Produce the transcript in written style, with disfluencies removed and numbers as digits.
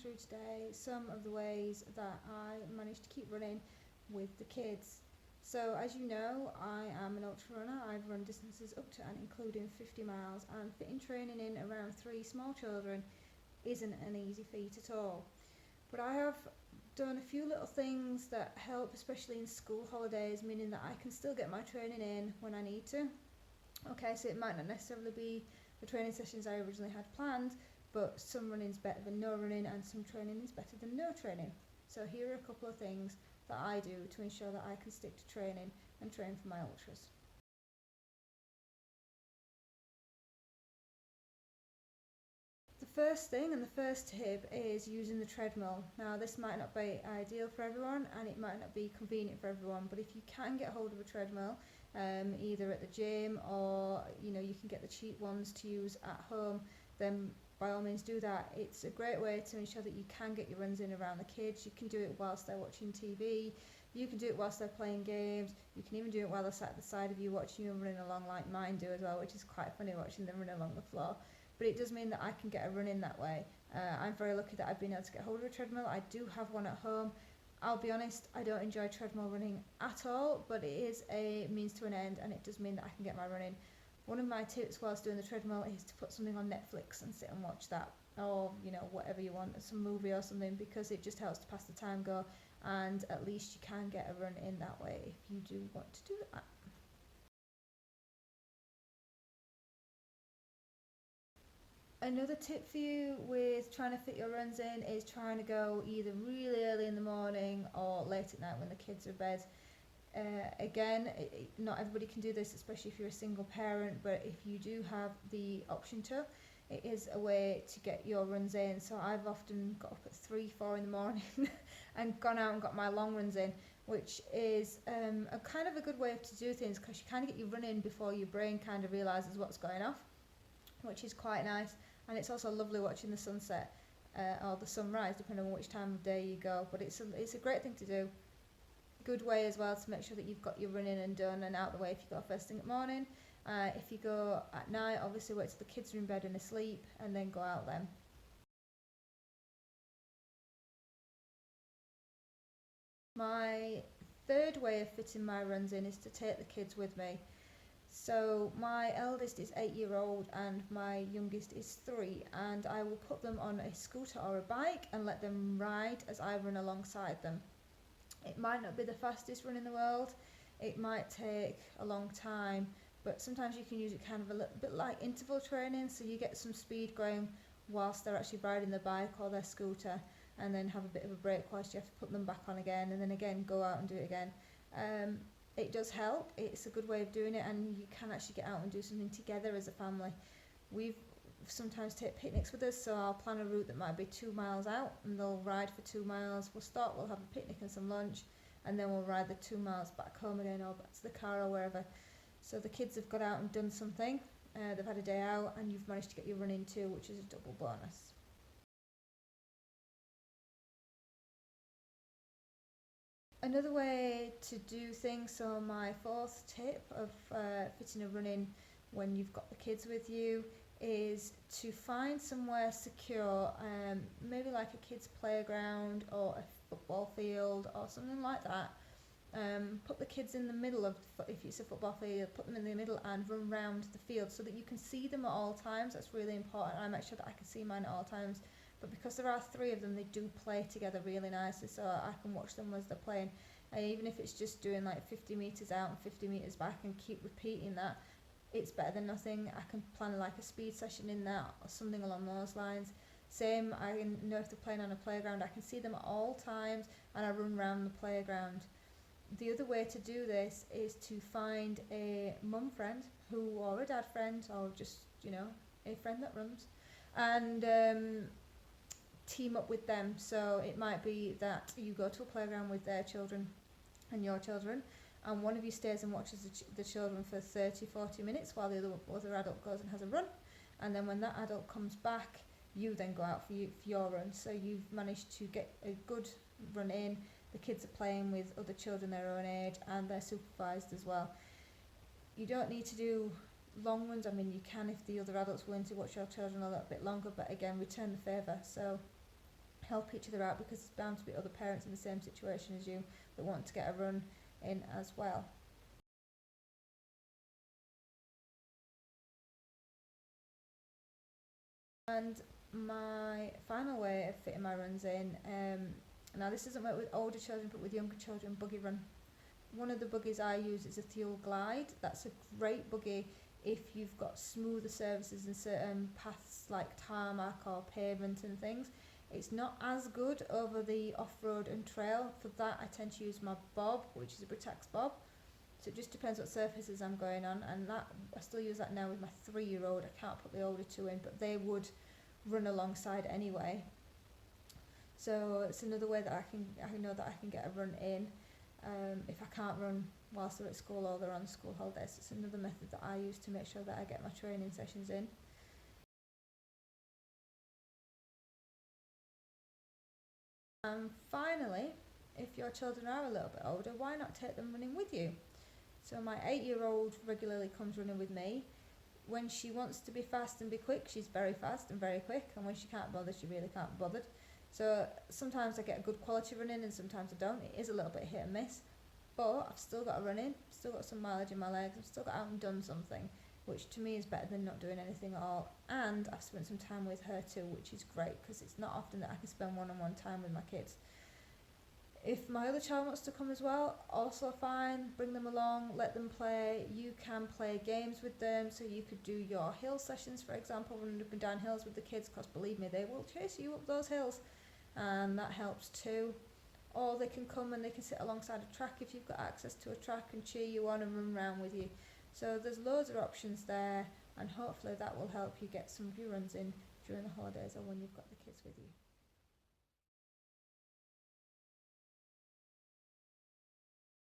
through today some of the ways that I managed to keep running with the kids. So as you know, I am an ultra runner. I've run distances up to and including 50 miles, and fitting training in around 3 small children isn't an easy feat at all. But I have done a few little things that help, especially in school holidays, meaning that I can still get my training in when I need to. Okay, so it might not necessarily be the training sessions I originally had planned, but some running is better than no running, and some training is better than no training. So here are a couple of things that I do to ensure that I can stick to training and train for my ultras. The first thing and the first tip is using the treadmill. Now this might not be ideal for everyone and it might not be convenient for everyone, but if you can get hold of a treadmill, either at the gym or you can get the cheap ones to use at home, then by all means do that. It's a great way to ensure that you can get your runs in around the kids. You can do it whilst they're watching TV, you can do it whilst they're playing games, you can even do it while they're sat at the side of you watching you running along like mine do as well, which is quite funny watching them run along the floor. But it does mean that I can get a run in that way. I'm very lucky that I've been able to get hold of a treadmill. I do have one at home. I'll be honest, I don't enjoy treadmill running at all, but it is a means to an end and it does mean that I can get my run in. One of my tips whilst doing the treadmill is to put something on Netflix and sit and watch that, or whatever you want, some movie or something, because it just helps to pass the time go, and at least you can get a run in that way if you do want to do that. Another tip for you with trying to fit your runs in is trying to go either really early in the morning or late at night when the kids are in bed. Again, not everybody can do this, especially if you're a single parent, but if you do have the option to, it is a way to get your runs in. So I've often got up at 3-4 in the morning and gone out and got my long runs in, which is a kind of a good way to do things, because you kind of get your run in before your brain kind of realises what's going off, which is quite nice. And it's also lovely watching the sunset or the sunrise, depending on which time of day you go. But it's a great thing to do. Good way as well to make sure that you've got your running and done and out of the way if you go first thing in the morning. If you go at night, obviously wait till the kids are in bed and asleep and then go out then. My third way of fitting my runs in is to take the kids with me. So my eldest is 8-year-old and my youngest is 3, and I will put them on a scooter or a bike and let them ride as I run alongside them. It might not be the fastest run in the world, it might take a long time, but sometimes you can use it kind of a little bit like interval training, so you get some speed going whilst they're actually riding the bike or their scooter, and then have a bit of a break whilst you have to put them back on again, and then again go out and do it again. It does help, it's a good way of doing it, and you can actually get out and do something together as a family. We've sometimes take picnics with us, so I'll plan a route that might be 2 miles out and they'll ride for 2 miles. We'll start, we'll have a picnic and some lunch, and then we'll ride the 2 miles back home again or back to the car or wherever. So the kids have got out and done something, they've had a day out, and you've managed to get your run in too, which is a double bonus. Another way to do things, so my fourth tip of fitting a run in when you've got the kids with you, is to find somewhere secure, maybe like a kids playground or a football field or something like that. Put the kids in the middle of, if it's a football field, put them in the middle and run round the field so that you can see them at all times. That's really important. I make sure that I can see mine at all times, but because there are 3 of them, they do play together really nicely, so I can watch them as they're playing. Even if it's just doing like 50 metres out and 50 metres back and keep repeating that, it's better than nothing. I can plan like a speed session in that or something along those lines. Same, I know if they're playing on a playground, I can see them at all times and I run around the playground. The other way to do this is to find a mum friend or a dad friend, or just a friend that runs, and team up with them. So it might be that you go to a playground with their children and your children, and one of you stays and watches the children for 30-40 minutes while the other adult goes and has a run, and then when that adult comes back, you then go out for your run. So you've managed to get a good run in. The kids are playing with other children their own age and they're supervised as well. You don't need to do long runs. I mean, you can if the other adult's willing to watch your children a little bit longer, but again, return the favour. So help each other out, because there's bound to be other parents in the same situation as you that want to get a run in as well. And my final way of fitting my runs in, now this doesn't work with older children but with younger children, buggy run. One of the buggies I use is a Fuel Glide. That's a great buggy if you've got smoother surfaces and certain paths like tarmac or pavement and things. It's not as good over the off-road and trail. For that I tend to use my Bob, which is a Britax Bob. So it just depends what surfaces I'm going on, and that I still use that now with my 3-year-old. I can't put the older two in, but they would run alongside anyway. So it's another way that I know that I can get a run in if I can't run whilst they're at school or they're on school holidays. It's another method that I use to make sure that I get my training sessions in. And finally, if your children are a little bit older, why not take them running with you? So my 8-year-old regularly comes running with me. When she wants to be fast and be quick, she's very fast and very quick, and when she can't bother, she really can't be bothered. So sometimes I get a good quality run in and sometimes I don't. It is a little bit hit and miss, but I've still got a run in, still got some mileage in my legs, I've still got out and done something, which to me is better than not doing anything at all. And I've spent some time with her too, which is great, because it's not often that I can spend one-on-one time with my kids. If my other child wants to come as well, also fine, bring them along, let them play. You can play games with them, so you could do your hill sessions, for example, running up and down hills with the kids, because believe me, they will chase you up those hills, and that helps too. Or they can come and they can sit alongside a track if you've got access to a track and cheer you on and run around with you. So there's loads of options there, and hopefully that will help you get some of your runs in during the holidays or when you've got the kids with you.